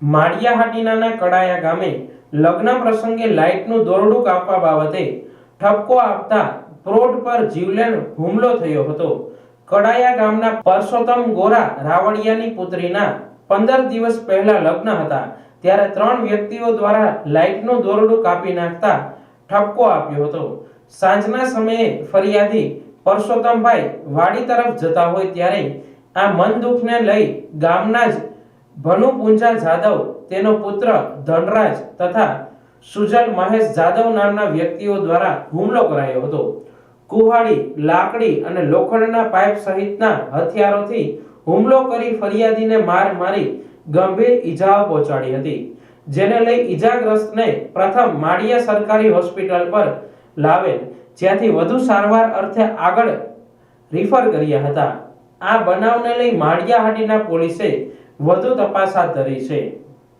માળિયાહાટીના કડાયા ગામે લગ્ન પ્રસંગે લાઇટનું દોરડું કાપવા બાબતે ઠપકો આપતા પ્રૌઢ પર જીવલેણ હુમલો થયો હતો. કડાયા ગામના પરસોત્તમ ગોરા રાવળિયાની પુત્રીના 15 દિવસ પહેલા લગ્ન હતા, ત્યારે 3 વ્યક્તિઓ દ્વારા લાઇટનું દોરડું કાપી નાખતા ઠપકો આપ્યો હતો. સાંજના સમયે ફરિયાદી પરસોત્તમભાઈ વાડી તરફ જતા હોય ત્યારે આ મન દુઃખને લઈ ગામના જ ભનુ પૂંજા જાદવ, તેનો પુત્ર ધનરાજ તથા સુજલ મહેશ જાદવ નામના વ્યક્તિઓ દ્વારા હુમલો કરાયો હતો. કુહાડી, લાકડી અને લોખંડના પાઇપ સહિતના હથિયારોથી હુમલો કરી ફરિયાદીને માર મારી ગંભીર ઈજાઓ પહોંચાડી હતી, જેને લઈ ઈજાગ્રસ્તને પ્રથમ માળિયા સરકારી હોસ્પિટલ પર લાવેલ, જ્યાંથી વધુ સારવાર અર્થે આગળ રિફર કર્યા હતા. આ બનાવને લઈ માળિયાહાટીના પોલીસે વધુ તપાસ હાથ ધરી છે.